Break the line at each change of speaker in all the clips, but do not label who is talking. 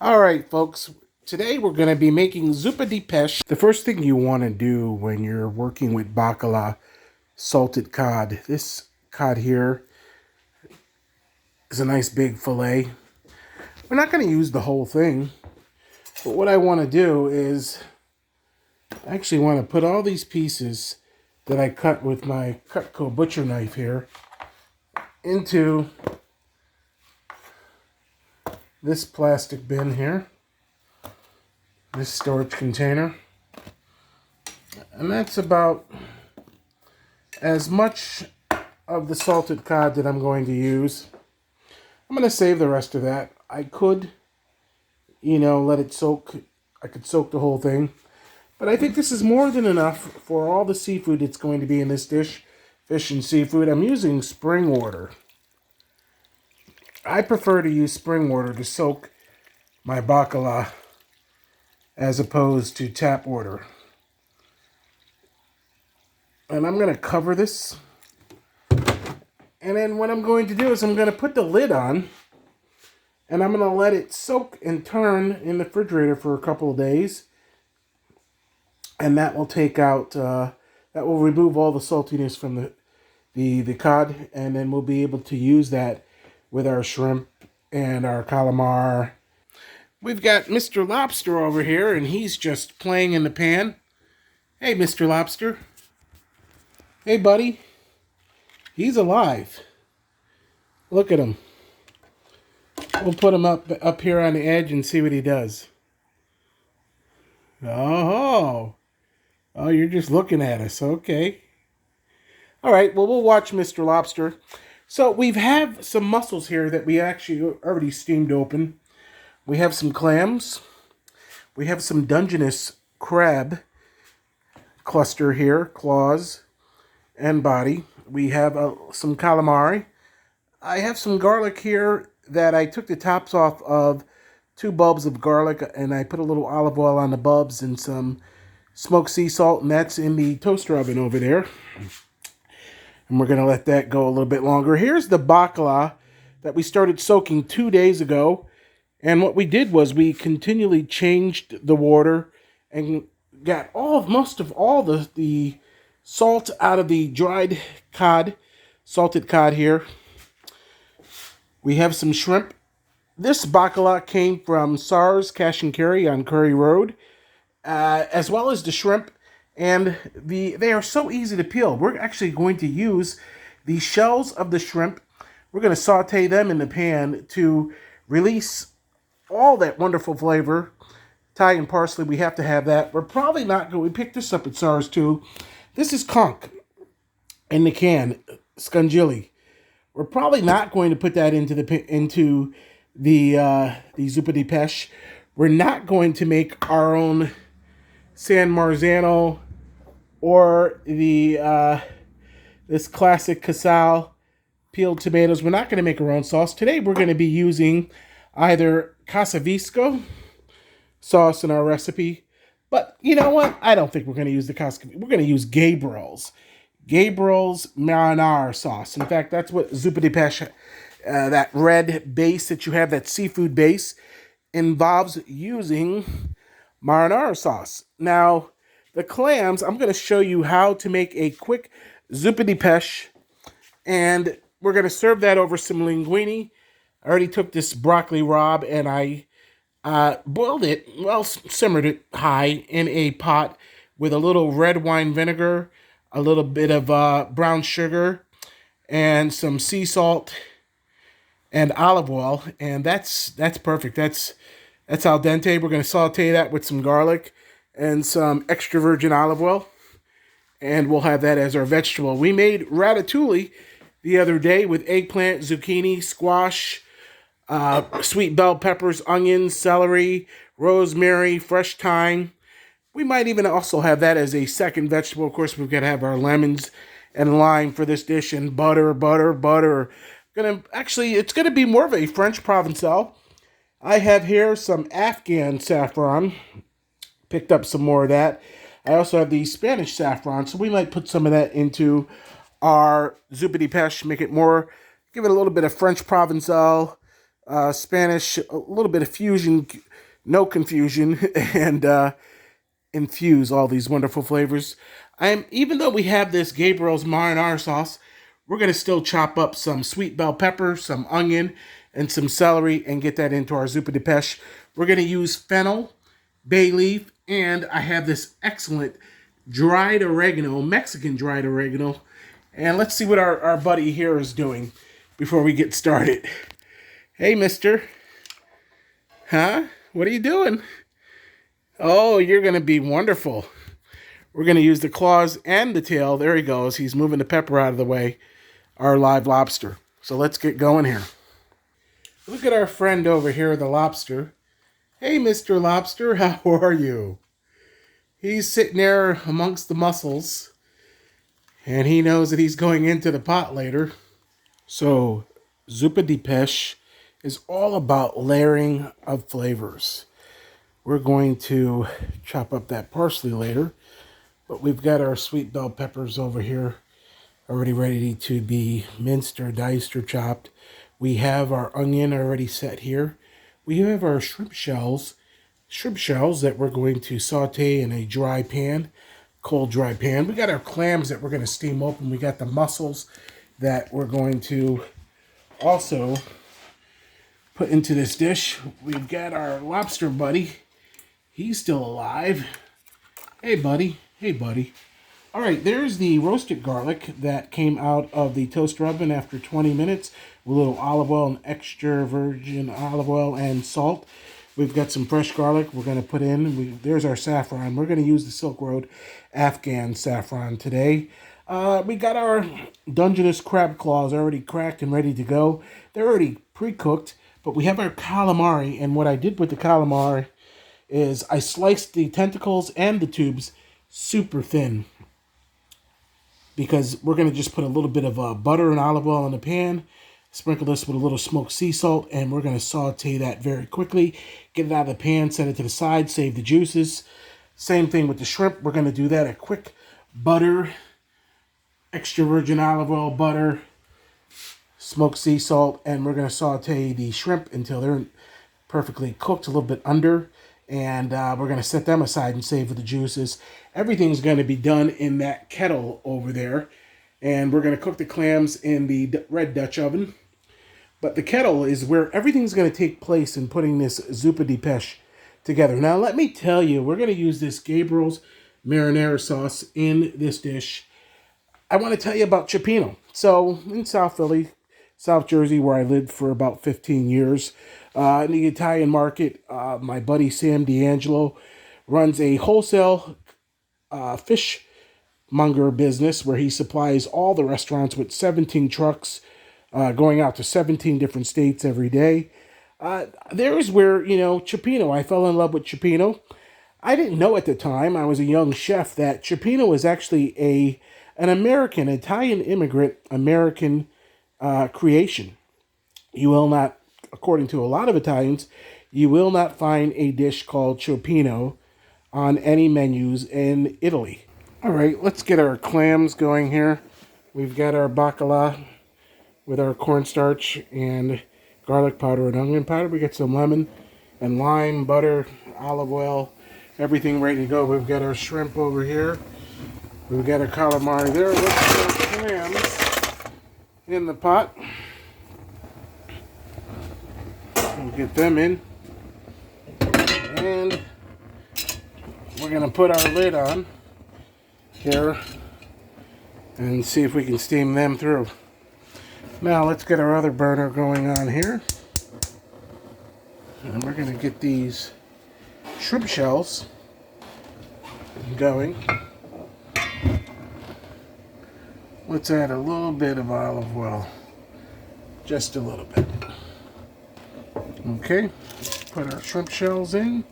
All right, folks. Today we're going to be making Zuppa di Pesce. The first thing you want to do when you're working with Baccalà salted cod. This cod here is a nice big fillet. We're not going to use the whole thing, but what I want to do is I actually want to put all these pieces that I cut with my Cutco butcher knife here into this plastic bin here, this storage container, and that's about as much of the salted cod that I'm going to use. I'm going to save the rest of that. I could, let it soak. I could soak the whole thing, but I think this is more than enough for all the seafood that's going to be in this dish, fish and seafood. I'm using spring water. I prefer to use spring water to soak my Baccalà as opposed to tap water. And I'm going to cover this. And then what I'm going to do is I'm going to put the lid on. And I'm going to let it soak and turn in the refrigerator for a couple of days. And that will take out, that will remove all the saltiness from the cod. And then we'll be able to use that with our shrimp and our calamari. We've got Mr. Lobster over here, and he's just playing in the pan. Hey, Mr. Lobster. Hey, buddy. He's alive. Look at him. We'll put him up here on the edge and see what he does. Oh, you're just looking at us. Okay. All right, well, we'll watch Mr. Lobster. So we have some mussels here that we actually already steamed open. We have some clams. We have some Dungeness crab cluster here, claws and body. We have some calamari. I have some garlic here that I took the tops off of 2 bulbs of garlic, and I put a little olive oil on the bulbs and some smoked sea salt, and that's in the toaster oven over there. And we're going to let that go a little bit longer. Here's the Baccalà that we started soaking 2 days ago. And what we did was we continually changed the water and got most of all the salt out of the dried cod, salted cod here. We have some shrimp. This Baccalà came from SARS Cash and Carry on Curry Road, as well as the shrimp. And they are so easy to peel. We're actually going to use the shells of the shrimp. We're going to saute them in the pan to release all that wonderful flavor. Thai and parsley, we have to have that. We're probably not going. We picked this up at SARS too. This is conch in the can, scungilli. We're probably not going to put that into the Zuppa di Pesce. We're not going to make our own San Marzano or this classic Casal peeled tomatoes. We're not going to make our own sauce. Today we're going to be using either Casavisco sauce in our recipe. But you know what? I don't think we're going to use the Casavisco. We're going to use Gabriel's Marinara sauce. In fact, that's what Zuppa di Pesce, that red base that you have, that seafood base, involves using marinara sauce. Now, the clams, I'm going to show you how to make a quick Zuppa di Pesce, and we're going to serve that over some linguine. I already took this broccoli rabe and I boiled it, simmered it high in a pot with a little red wine vinegar, a little bit of brown sugar, and some sea salt and olive oil, and that's perfect. That's al dente. We're going to saute that with some garlic and some extra virgin olive oil, and we'll have that as our vegetable. We made ratatouille the other day with eggplant, zucchini, squash, sweet bell peppers, onions, celery, rosemary, fresh thyme. We might even also have that as a second vegetable. Of course, we've got to have our lemons and lime for this dish, and butter. It's gonna be more of a French Provençal. I have here some Afghan saffron. Picked up some more of that. I also have the Spanish saffron, so we might put some of that into our Zuppa di Pesce, make it more, give it a little bit of French Provençal, Spanish, a little bit of fusion no confusion and infuse all these wonderful flavors. Even though we have this Gabriel's marinara sauce, we're going to still chop up some sweet bell pepper, some onion, and some celery and get that into our Zuppa di Pesce. We're going to use fennel, bay leaf, and I have this excellent dried oregano, Mexican dried oregano. And let's see what our buddy here is doing before we get started. Hey, mister. Huh? What are you doing? Oh, you're going to be wonderful. We're going to use the claws and the tail. There he goes. He's moving the pepper out of the way. Our live lobster. So let's get going here. Look at our friend over here, the lobster. Hey, Mr. Lobster, how are you? He's sitting there amongst the mussels, and he knows that he's going into the pot later. So, Zuppa di Pesce is all about layering of flavors. We're going to chop up that parsley later, but we've got our sweet bell peppers over here already ready to be minced or diced or chopped. We have our onion already set here. We have our shrimp shells that we're going to saute in a dry pan, cold dry pan. We got our clams that we're going to steam open. We got the mussels that we're going to also put into this dish. We've got our lobster buddy. He's still alive. Hey, buddy. Hey, buddy. All right, there's the roasted garlic that came out of the toaster oven after 20 minutes with a little olive oil and extra virgin olive oil and salt. We've got some fresh garlic we're going to put in. There's our saffron. We're going to use the Silk Road Afghan saffron today. We got our Dungeness crab claws already cracked and ready to go. They're already pre-cooked, but we have our calamari, and what I did with the calamari is I sliced the tentacles and the tubes super thin because we're going to just put a little bit of butter and olive oil in the pan, sprinkle this with a little smoked sea salt, and we're going to saute that very quickly. Get it out of the pan, set it to the side, save the juices. Same thing with the shrimp. We're going to do that. A quick butter, extra virgin olive oil, butter, smoked sea salt, and we're going to saute the shrimp until they're perfectly cooked, a little bit under. And we're going to set them aside and save for the juices. Everything's going to be done in that kettle over there. And we're going to cook the clams in the red Dutch oven. But the kettle is where everything's going to take place in putting this Zuppa di Pesce together. Now, let me tell you, we're going to use this Gabriel's marinara sauce in this dish. I want to tell you about Cioppino. So, in South Philly, South Jersey, where I lived for about 15 years, in the Italian market, my buddy Sam D'Angelo runs a wholesale fishmonger business where he supplies all the restaurants with 17 trucks going out to 17 different states every day. There's where, Cioppino, I fell in love with Cioppino. I didn't know at the time, I was a young chef, that Cioppino was actually an American, Italian immigrant, American creation. You will not, according to a lot of Italians, you will not find a dish called Cioppino on any menus in Italy. All right, let's get our clams going here. We've got our baccalà with our cornstarch and garlic powder and onion powder. We got some lemon and lime, butter, olive oil, everything ready to go. We've got our shrimp over here. We've got our calamari there. Let's put our clams in the pot. We'll get them in. And we're going to put our lid on here and see if we can steam them through. Now let's get our other burner going on here. And we're going to get these shrimp shells going. Let's add a little bit of olive oil. Just a little bit. Okay, put our shrimp shells in.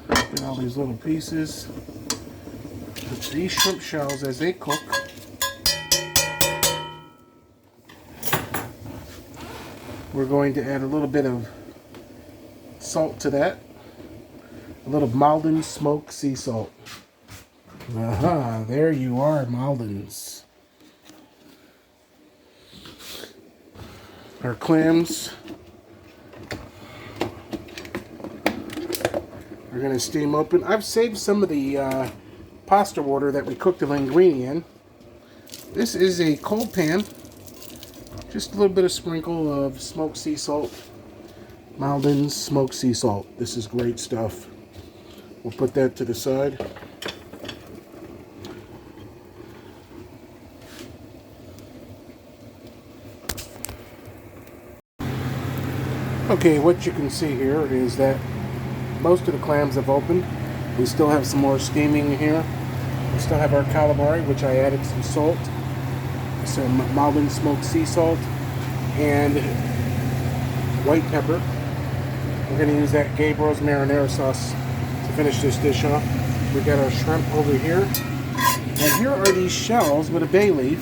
Get all these little pieces. Put these shrimp shells as they cook. We're going to add a little bit of salt to that. A little Maldon smoked sea salt. Aha, there you are, Maldon's. our clams. We're going to steam open. I've saved some of the pasta water that we cooked the linguine in. This is a cold pan. Just a little bit of sprinkle of smoked sea salt. Maldon's smoked sea salt. This is great stuff. We'll put that to the side. Okay, what you can see here is that most of the clams have opened. We still have some more steaming here. We still have our calamari, which I added some salt, some Maldon smoked sea salt, and white pepper. We're going to use that Gabriel's marinara sauce to finish this dish off. We got our shrimp over here. And here are these shells with a bay leaf.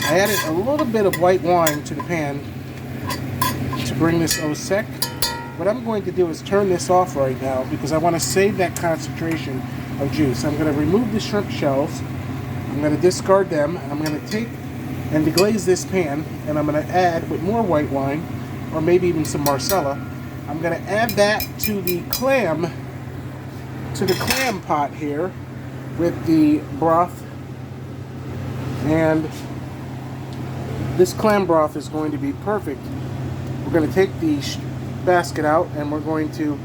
I added a little bit of white wine to the pan to bring this au sec. What I'm going to do is turn this off right now because I want to save that concentration of juice. I'm going to remove the shrimp shells. I'm going to discard them. I'm going to take and deglaze this pan, and I'm going to add with more white wine, or maybe even some Marsala. I'm going to add that to the clam pot here with the broth, and this clam broth is going to be perfect. We're going to take the basket out, and we're going to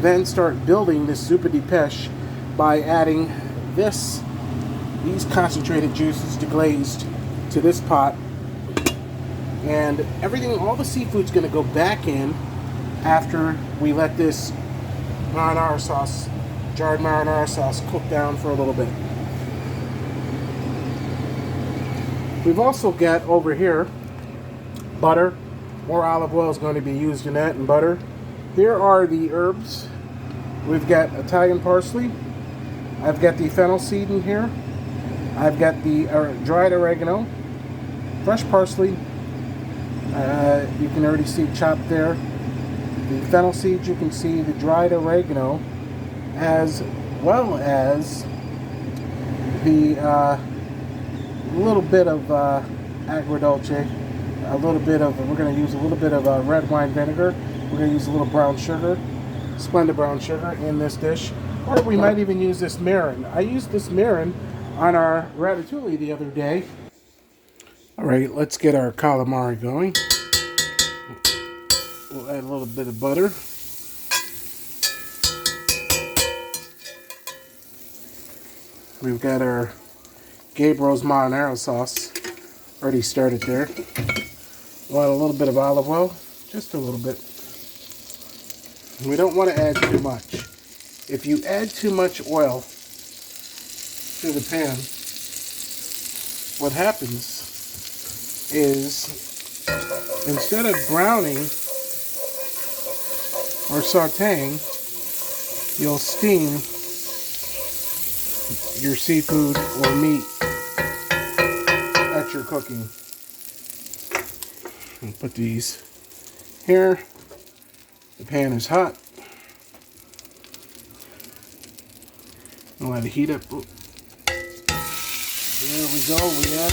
then start building this Zuppa di Pesce by adding these concentrated juices deglazed to this pot, and everything, all the seafood's going to go back in after we let this marinara sauce, jarred marinara sauce, cook down for a little bit. We've also got over here butter. More olive oil is going to be used in that, and butter. Here are the herbs. We've got Italian parsley. I've got the fennel seed in here. I've got the dried oregano, fresh parsley. You can already see chopped there. The fennel seeds, you can see the dried oregano, as well as the little bit of agrodolce. A little bit of, we're going to use a little bit of red wine vinegar. We're going to use a little brown sugar, Splenda brown sugar in this dish. Or we might even use this mirin. I used this mirin on our ratatouille the other day. Alright, let's get our calamari going. We'll add a little bit of butter. We've got our Gabriel's marinara sauce already started there. We'll add a little bit of olive oil, just a little bit. We don't want to add too much. If you add too much oil to the pan, what happens is instead of browning or sauteing, you'll steam your seafood or meat that you're cooking. I'll put these here. The pan is hot. I'll let it heat up. There we go. We add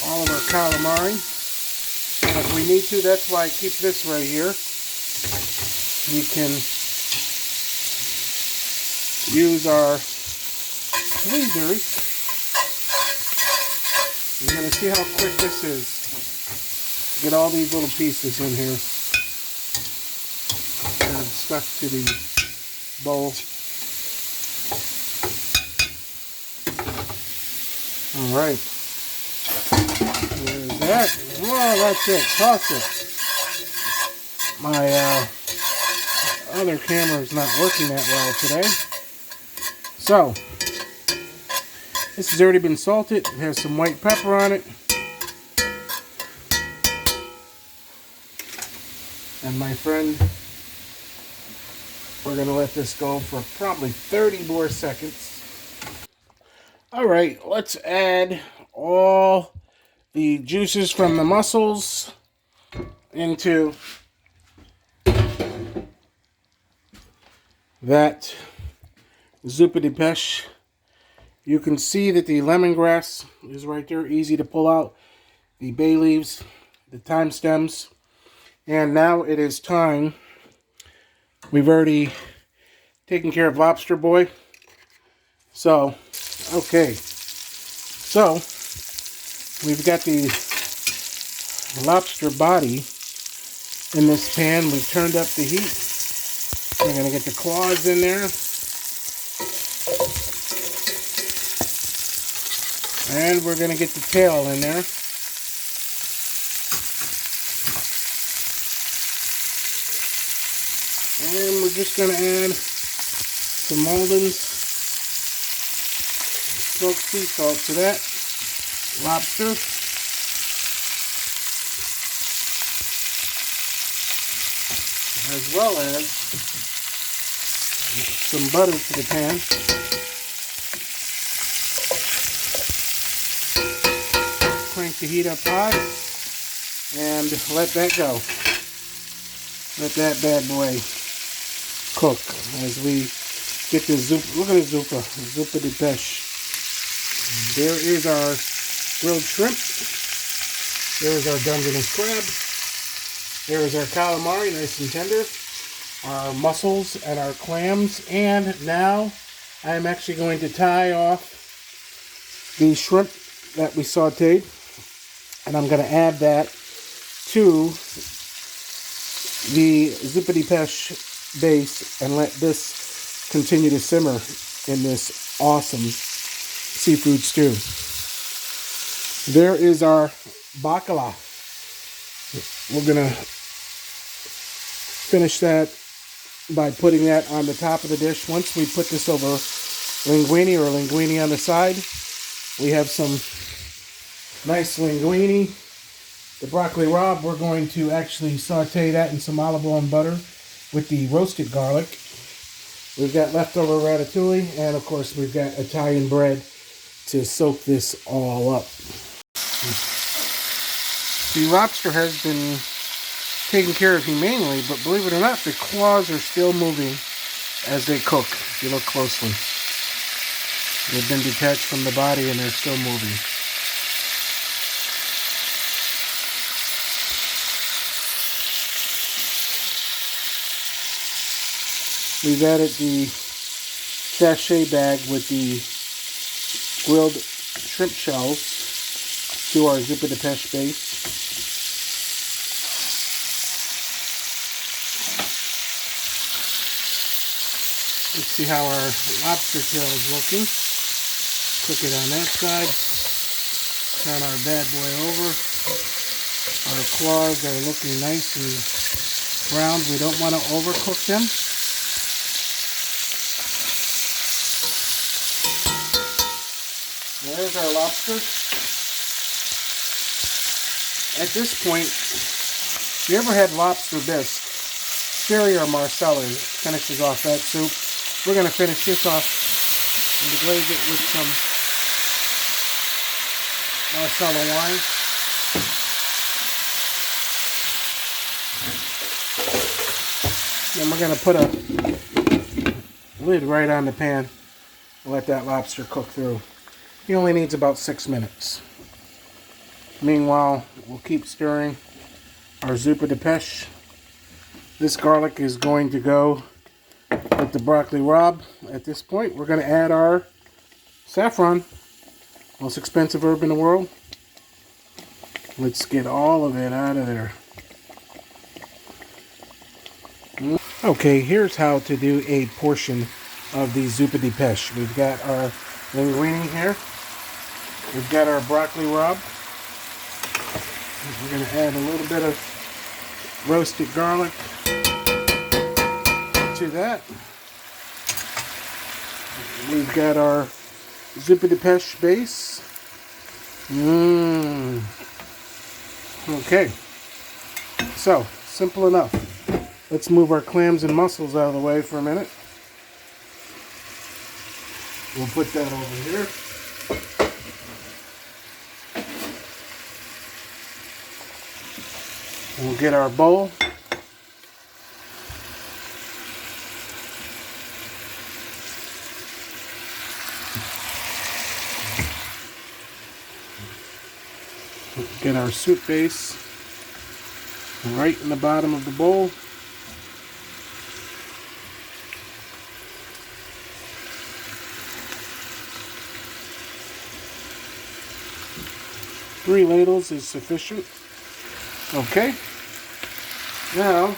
all of our calamari. And if we need to, that's why I keep this right here. We can use our tweezers. You're going to see how quick this is. Get all these little pieces in here. And stuck to the bowl. Alright. There's that. Well, that's it. Toss it. My other camera is not working that well today. So, this has already been salted. It has some white pepper on it. And my friend, we're going to let this go for probably 30 more seconds. Alright, let's add all the juices from the mussels into that Zuppa di Pesce. You can see that the lemongrass is right there, easy to pull out. the bay leaves, the thyme stems, and now it is time. We've already taken care of Lobster Boy. So, okay. So, we've got the lobster body in this pan. We've turned up the heat. We're going to get the claws in there. And we're going to get the tail in there. And we're just going to add some Malden's smoked sea salt to that lobster. As well as some butter to the pan. Crank the heat up high and let that go. Let that bad boy cook as we get the zuppa. Look at the Zuppa di Pesce. There is our grilled shrimp. There is our Dungeness crab. There is our calamari, nice and tender. Our mussels and our clams. And now I'm actually going to tie off the shrimp that we sauteed. And I'm going to add that to the Zuppa di Pesce base and let this continue to simmer in this awesome seafood stew. There is our baccalà. We're going to finish that by putting that on the top of the dish. Once we put this over linguine on the side, we have some nice linguine. The broccoli rabe, we're going to actually saute that in some olive oil and butter with the roasted garlic. We've got leftover ratatouille, and of course we've got Italian bread to soak this all up. The lobster has been taken care of humanely, but believe it or not, the claws are still moving as they cook, if you look closely. They've been detached from the body and they're still moving. We've added the sachet bag with the grilled shrimp shells to our Zuppa di Pesce base. Let's see how our lobster tail is looking. Cook it on that side. Turn our bad boy over. Our claws are looking nice and brown. We don't want to overcook them. There's our lobster. At this point, if you ever had lobster bisque, Sherry or Marcella finishes off that soup. We're going to finish this off and deglaze it with some Marcella wine. Then we're going to put a lid right on the pan and let that lobster cook through. He only needs about 6 minutes. Meanwhile, we'll keep stirring our Zuppa di Pesce. This garlic is going to go with the broccoli rabe. At this point, we're going to add our saffron, most expensive herb in the world. Let's get all of it out of there. Okay, here's how to do a portion of the Zuppa di Pesce. We've got our linguine here. We've got our broccoli rabe. We're going to add a little bit of roasted garlic to that. We've got our Zuppa di Pesce base. Okay. So, simple enough. Let's move our clams and mussels out of the way for a minute. We'll put that over here. We'll get our bowl. Get our soup base right in the bottom of the bowl. Three ladles is sufficient. Okay. Now,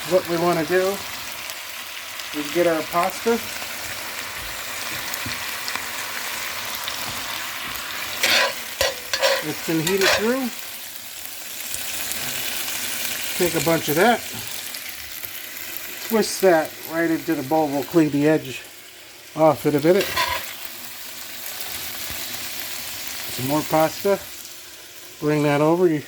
what we want to do is get our pasta. It's been heated through. Take a bunch of that. Twist that right into the bowl. We'll clean the edge off in a minute. Some more pasta. Bring that over.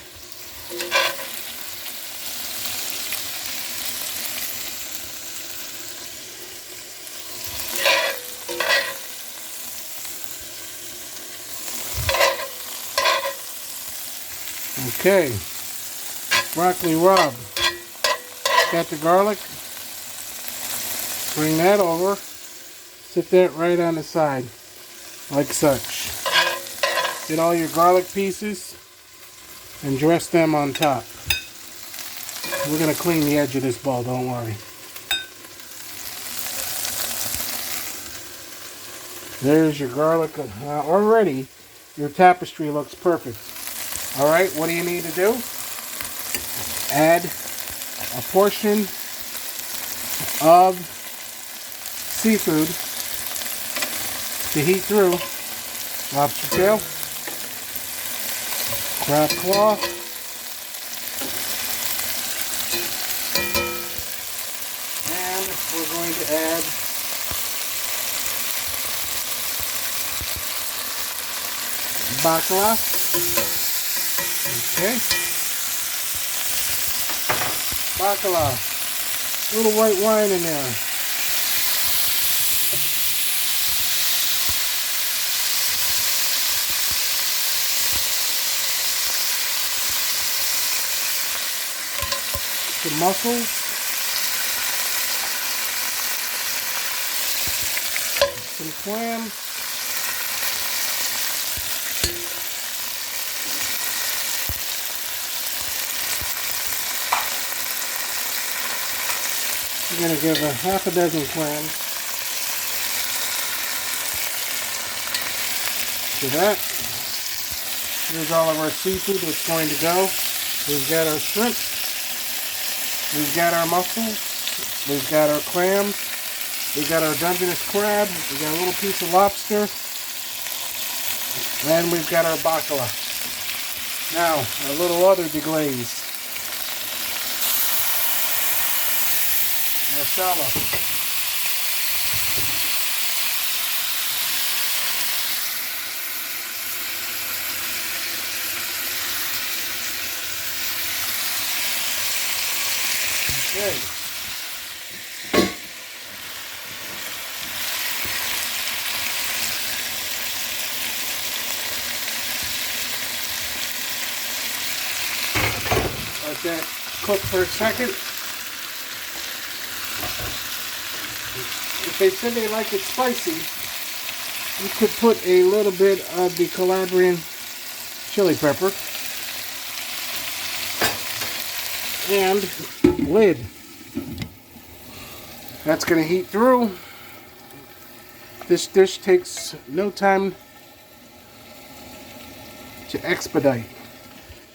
Okay. Broccoli rabe. Got the garlic. Bring that over. Sit that right on the side, like such. Get all your garlic pieces and dress them on top. We're going to clean the edge of this bowl, don't worry. There's your garlic. Already, your tapestry looks perfect. Alright, what do you need to do? Add a portion of seafood to heat through. Lobster tail, crab claw, and we're going to add baccalà. Okay. Baccalà. A little white wine in there. Some mussels. Some clams. We're going to give a half a dozen clams to that. Here's all of our seafood that's going to go. We've got our shrimp. We've got our mussels. We've got our clams. We've got our Dungeness crab. We've got a little piece of lobster. And we've got our baccalà. Now, a little other deglaze. Masala. Okay. Let that cook for a second. If they said they like it spicy, you could put a little bit of the Calabrian chili pepper. And lid. That's going to heat through. This dish takes no time to expedite.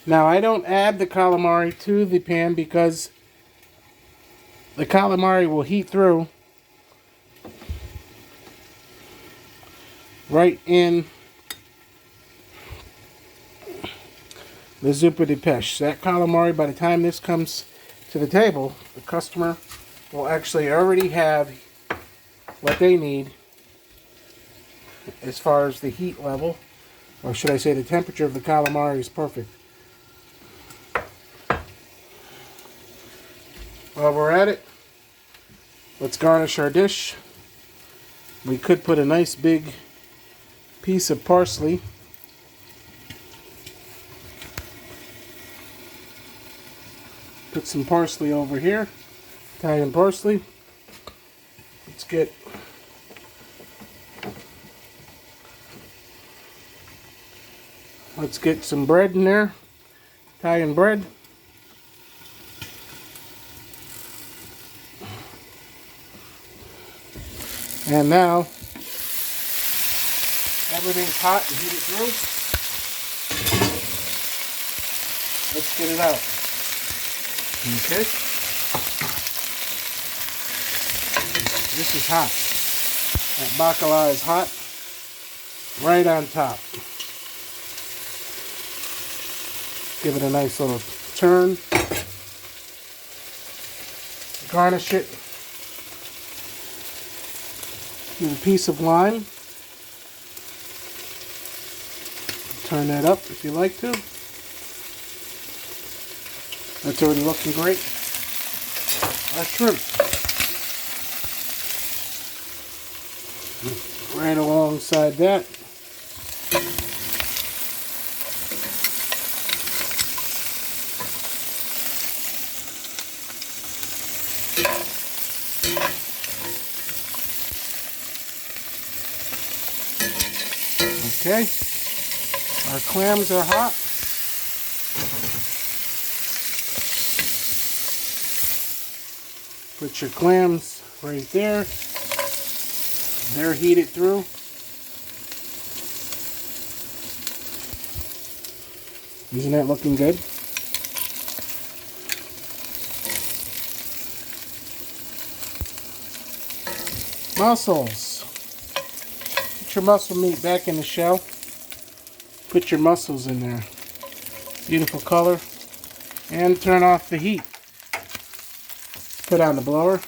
Now, I don't add the calamari to the pan because the calamari will heat through right in the Zuppa di Pesce. That calamari, by the time this comes to the table, the customer will actually already have what they need as far as the heat level, or should I say the temperature of the calamari is perfect. While we're at it, let's garnish our dish. We could put a nice big piece of parsley. Put some parsley over here, Italian parsley. Let's get Let's get some bread in there. Italian bread. And now, everything's hot and heat it through. Let's get it out. Okay. This is hot. That baccalà is hot. Right on top. Give it a nice little turn. Garnish it with a piece of lime. Turn that up if you like to. That's already looking great. Our shrimp. Right alongside that. Okay, our clams are hot. Put your clams right there. They're heated through. Isn't that looking good? Mussels. Put your mussel meat back in the shell. Put your mussels in there. Beautiful color. And turn off the heat. Put on the blower.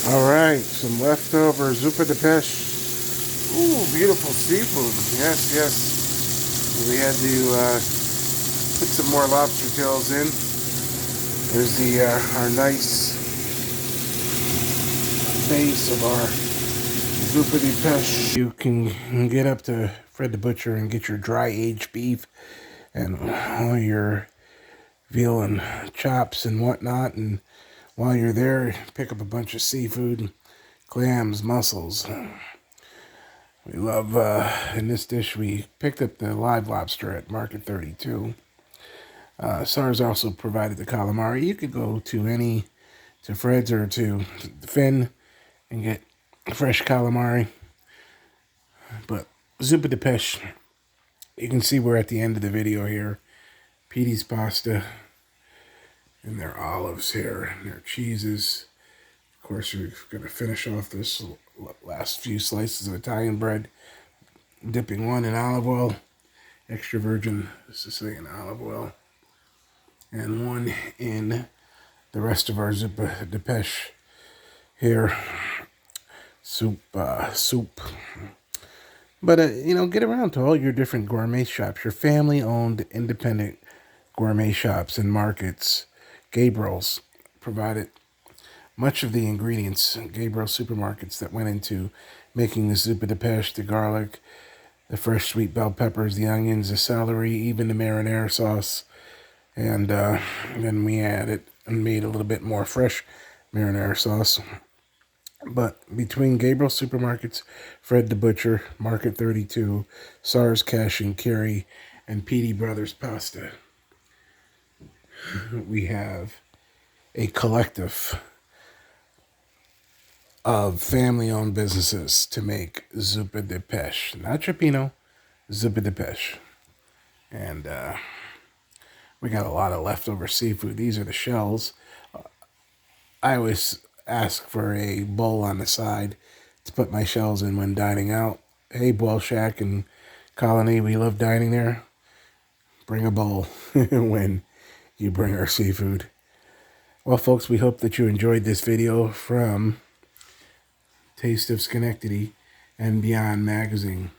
Alright, some leftover Zuppa di Pesce. Ooh, beautiful seafood. Yes, yes. We had to put some more lobster tails in. There's the our nice base of our Zuppa di Pesce. You can get up to Fred the Butcher and get your dry aged beef and all your veal and chops and whatnot. And while you're there, pick up a bunch of seafood, clams, mussels. We love, in this dish, we picked up the live lobster at Market 32. SARS also provided the calamari. You could go to Fred's or to Finn and get fresh calamari. But Zuppa di Pesce, you can see we're at the end of the video here. Petey's pasta and their olives here and their cheeses. Of course, we're going to finish off this last few slices of Italian bread, dipping one in olive oil, extra virgin Sicilian olive oil, and one in the rest of our Zuppa di Pesce here. Soup. But, get around to all your different gourmet shops, your family-owned independent gourmet shops and markets. Gabriel's provided much of the ingredients, Gabriel supermarkets, that went into making the Zuppa di Pesce, the garlic, the fresh sweet bell peppers, the onions, the celery, even the marinara sauce. And then we added and made a little bit more fresh marinara sauce. But between Gabriel Supermarkets, Fred the Butcher, Market 32, SARS Cash and Carry, and Petey Brothers Pasta, we have a collective of family-owned businesses to make Zuppa di Pesce. Not Trippino, Zuppa di Pesce. And we got a lot of leftover seafood. These are the shells. I always ask for a bowl on the side to put my shells in when dining out. Hey, Boil Shack and Colony, we love dining there. Bring a bowl when you bring our seafood. Well, folks, we hope that you enjoyed this video from Taste of Schenectady and Beyond Magazine.